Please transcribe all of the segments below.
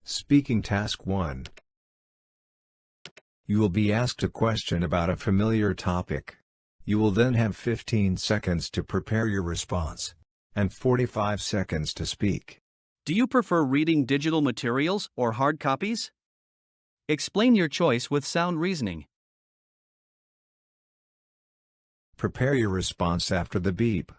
Speaking Task 1. You will be asked a question about a familiar topic. You will then have 15 seconds to prepare your response, and 45 seconds to speak. Do you prefer reading digital materials or hard copies? Explain your choice with sound reasoning. Prepare your response after the beep.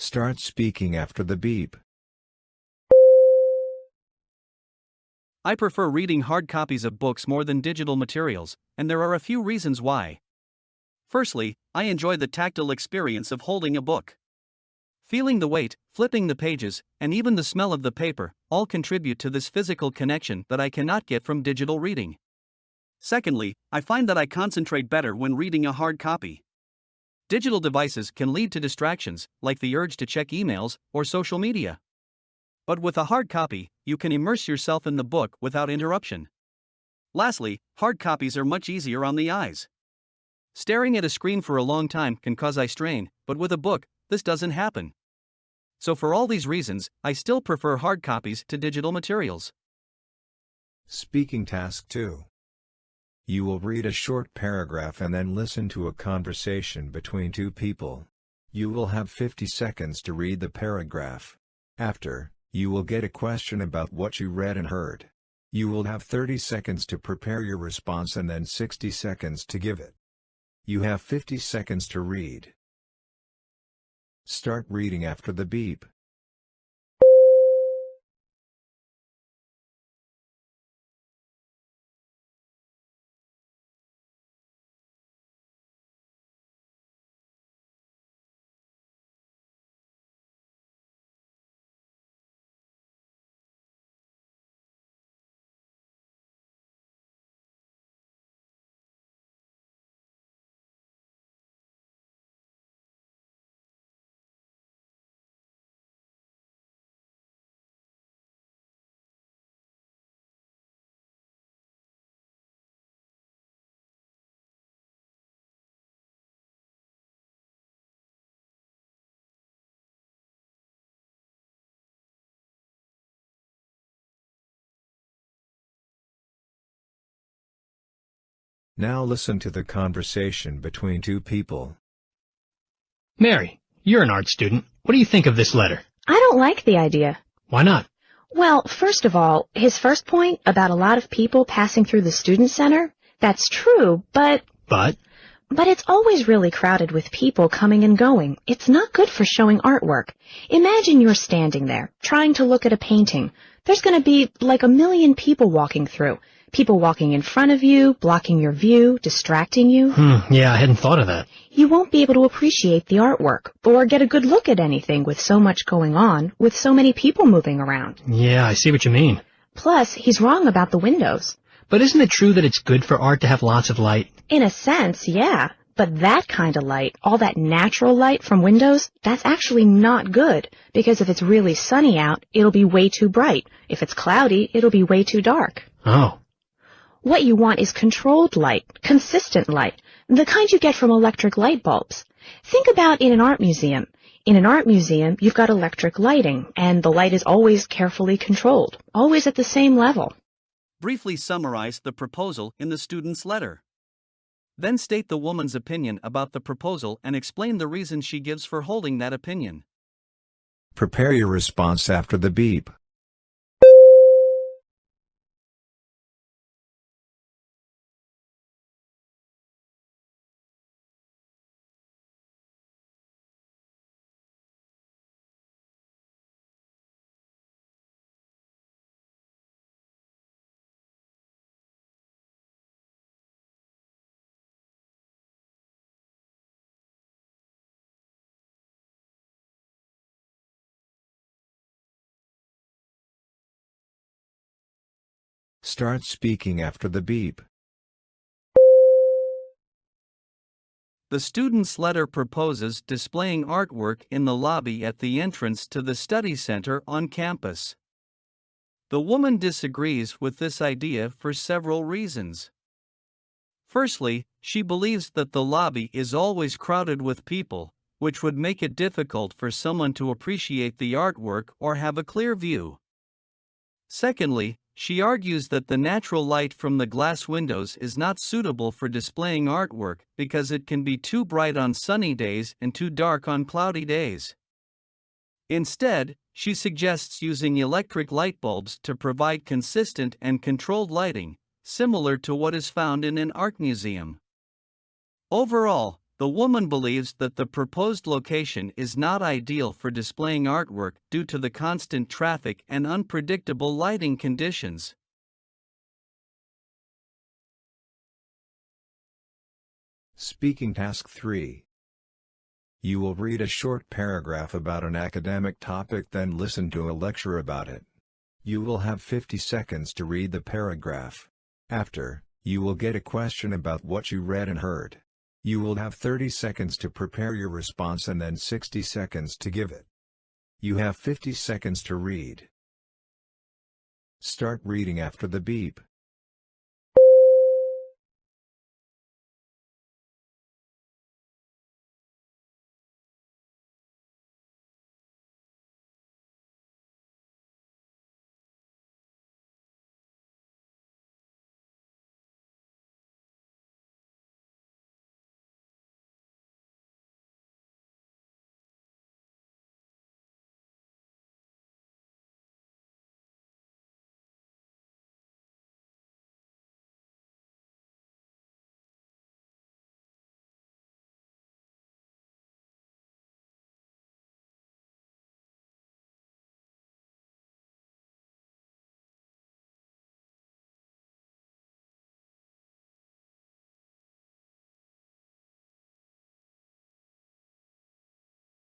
Start speaking after the beep. I prefer reading hard copies of books more than digital materials, and there are a few reasons why. Firstly, I enjoy the tactile experience of holding a book. Feeling the weight, flipping the pages, and even the smell of the paper all contribute to this physical connection that I cannot get from digital reading. Secondly, I find that I concentrate better when reading a hard copy. Digital devices can lead to distractions, like the urge to check emails or social media. But with a hard copy, you can immerse yourself in the book without interruption. Lastly, hard copies are much easier on the eyes. Staring at a screen for a long time can cause eye strain, but with a book, this doesn't happen. So for all these reasons, I still prefer hard copies to digital materials. Speaking Task 2. You will read a short paragraph and then listen to a conversation between two people. You will have 50 seconds to read the paragraph. After, you will get a question about what you read and heard. You will have 30 seconds to prepare your response and then 60 seconds to give it. You have 50 seconds to read. Start reading after the beep. Now listen to the conversation between two people. Mary, you're an art student. What do you think of this letter? I don't like the idea. Why not? Well, first of all, his first point about a lot of people passing through the student center, that's true, but it's always really crowded with people coming and going. It's not good for showing artwork. Imagine you're standing there, trying to look at a painting. There's going to be like 1 million people walking through. People walking in front of you, blocking your view, distracting you. Yeah, I hadn't thought of that. You won't be able to appreciate the artwork, or get a good look at anything with so much going on, with so many people moving around. Yeah, I see what you mean. Plus, he's wrong about the windows. But isn't it true that it's good for art to have lots of light? In a sense, yeah. But that kind of light, all that natural light from windows, that's actually not good. Because if it's really sunny out, it'll be way too bright. If it's cloudy, it'll be way too dark. Oh. What you want is controlled light, consistent light, the kind you get from electric light bulbs. Think about in an art museum. In an art museum, you've got electric lighting, and the light is always carefully controlled, always at the same level. Briefly summarize the proposal in the student's letter. Then state the woman's opinion about the proposal and explain the reason she gives for holding that opinion. Prepare your response after the beep. Start speaking after the beep. The student's letter proposes displaying artwork in the lobby at the entrance to the study center on campus. The woman disagrees with this idea for several reasons. Firstly, she believes that the lobby is always crowded with people, which would make it difficult for someone to appreciate the artwork or have a clear view. Secondly, she argues that the natural light from the glass windows is not suitable for displaying artwork because it can be too bright on sunny days and too dark on cloudy days. Instead, she suggests using electric light bulbs to provide consistent and controlled lighting, similar to what is found in an art museum. Overall, the woman believes that the proposed location is not ideal for displaying artwork due to the constant traffic and unpredictable lighting conditions. Speaking Task 3. You will read a short paragraph about an academic topic, then listen to a lecture about it. You will have 50 seconds to read the paragraph. After, you will get a question about what you read and heard. You will have 30 seconds to prepare your response and then 60 seconds to give it. You have 50 seconds to read. Start reading after the beep.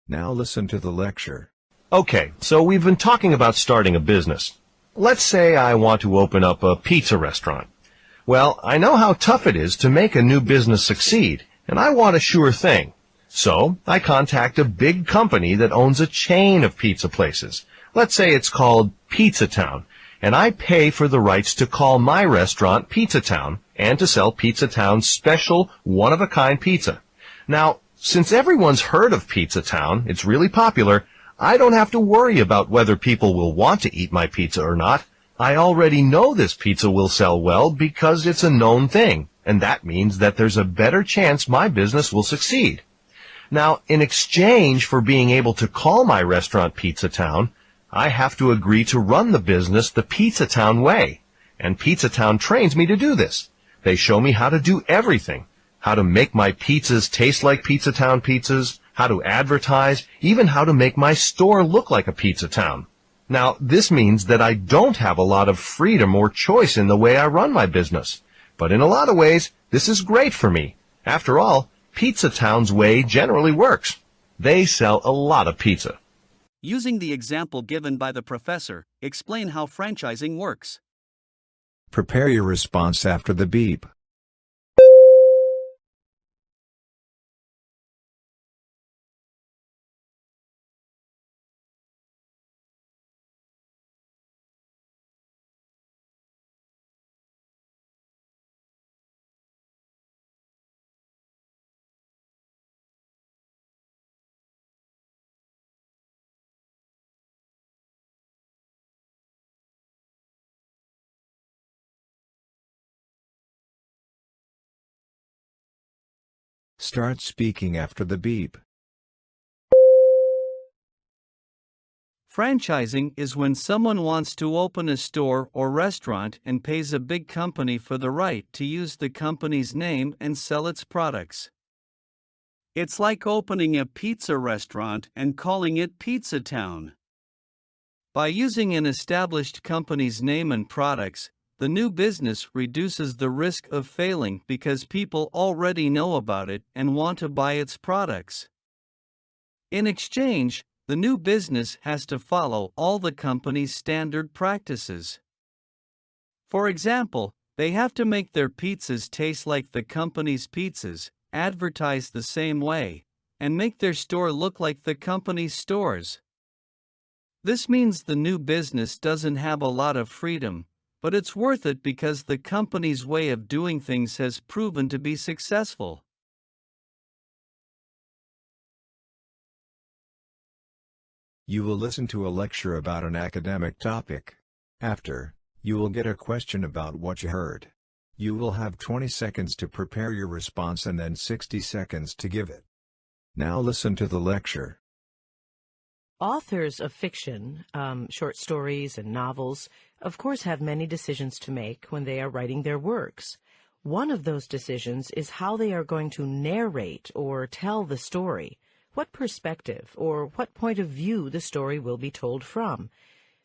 Now listen to the lecture. Okay, so we've been talking about starting a business. Let's say I want to open up a pizza restaurant. Well, I know how tough it is to make a new business succeed, and I want a sure thing. So I contact a big company that owns a chain of pizza places. Let's say it's called Pizza Town, and I pay for the rights to call my restaurant Pizza Town and to sell Pizza Town's special, one-of-a-kind pizza. Now, since everyone's heard of Pizza Town, it's really popular, I don't have to worry about whether people will want to eat my pizza or not. I already know this pizza will sell well because it's a known thing, and that means that there's a better chance my business will succeed. Now, in exchange for being able to call my restaurant Pizza Town, I have to agree to run the business the Pizza Town way, and Pizza Town trains me to do this. They show me how to do everything. How to make my pizzas taste like Pizza Town pizzas, how to advertise, even how to make my store look like a Pizza Town. Now, this means that I don't have a lot of freedom or choice in the way I run my business. But in a lot of ways, this is great for me. After all, Pizza Town's way generally works. They sell a lot of pizza. Using the example given by the professor, explain how franchising works. Prepare your response after the beep. Start speaking after the beep. Franchising is when someone wants to open a store or restaurant and pays a big company for the right to use the company's name and sell its products. It's like opening a pizza restaurant and calling it Pizza Town. By using an established company's name and products, the new business reduces the risk of failing because people already know about it and want to buy its products. In exchange, the new business has to follow all the company's standard practices. For example, they have to make their pizzas taste like the company's pizzas, advertise the same way, and make their store look like the company's stores. This means the new business doesn't have a lot of freedom, but it's worth it because the company's way of doing things has proven to be successful. You will listen to a lecture about an academic topic. After, you will get a question about what you heard. You will have 20 seconds to prepare your response and then 60 seconds to give it. Now listen to the lecture. Authors of fiction, short stories and novels, of course have many decisions to make when they are writing their works. One of those decisions is how they are going to narrate or tell the story, what perspective or what point of view the story will be told from.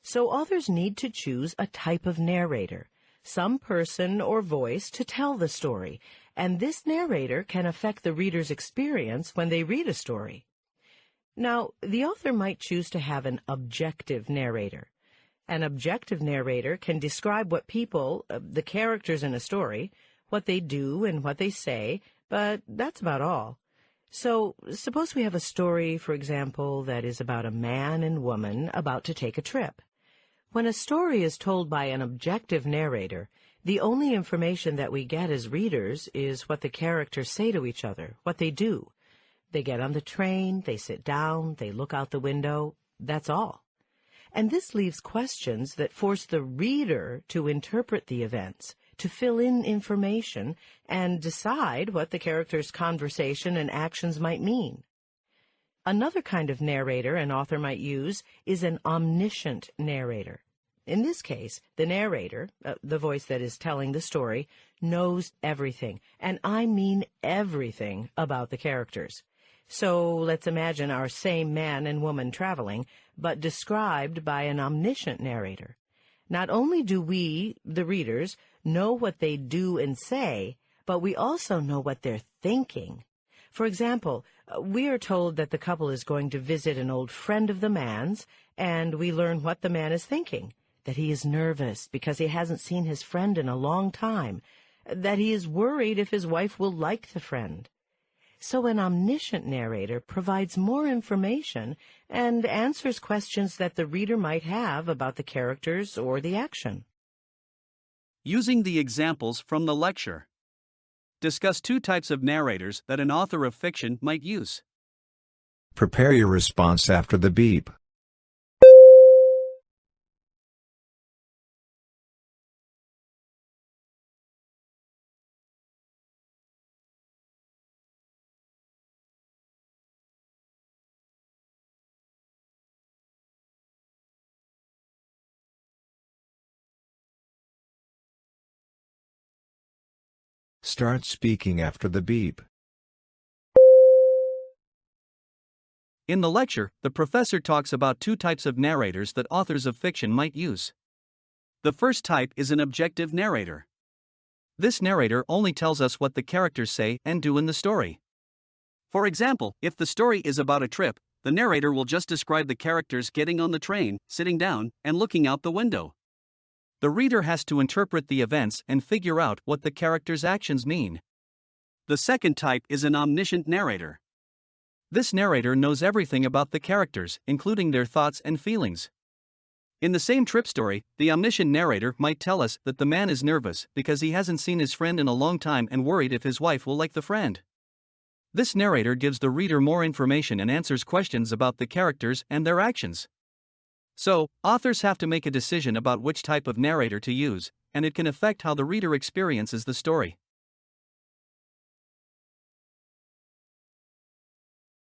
So authors need to choose a type of narrator, some person or voice to tell the story, and this narrator can affect the reader's experience when they read a story. Now, the author might choose to have an objective narrator. An objective narrator can describe what people, the characters in a story, what they do and what they say, but that's about all. So, suppose we have a story, for example, that is about a man and woman about to take a trip. When a story is told by an objective narrator, the only information that we get as readers is what the characters say to each other, what they do. They get on the train, they sit down, they look out the window, that's all. And this leaves questions that force the reader to interpret the events, to fill in information, and decide what the character's conversation and actions might mean. Another kind of narrator an author might use is an omniscient narrator. In this case, the narrator, the voice that is telling the story, knows everything, and I mean everything about the characters. So let's imagine our same man and woman traveling, but described by an omniscient narrator. Not only do we, the readers, know what they do and say, but we also know what they're thinking. For example, we are told that the couple is going to visit an old friend of the man's, and we learn what the man is thinking, that he is nervous because he hasn't seen his friend in a long time, that he is worried if his wife will like the friend. So an omniscient narrator provides more information and answers questions that the reader might have about the characters or the action. Using the examples from the lecture. Discuss two types of narrators that an author of fiction might use. Prepare your response after the beep. Start speaking after the beep. In the lecture, the professor talks about two types of narrators that authors of fiction might use. The first type is an objective narrator. This narrator only tells us what the characters say and do in the story. For example, if the story is about a trip, the narrator will just describe the characters getting on the train, sitting down, and looking out the window. The reader has to interpret the events and figure out what the characters' actions mean. The second type is an omniscient narrator. This narrator knows everything about the characters, including their thoughts and feelings. In the same trip story, the omniscient narrator might tell us that the man is nervous because he hasn't seen his friend in a long time and worried if his wife will like the friend. This narrator gives the reader more information and answers questions about the characters and their actions. So, authors have to make a decision about which type of narrator to use, and it can affect how the reader experiences the story.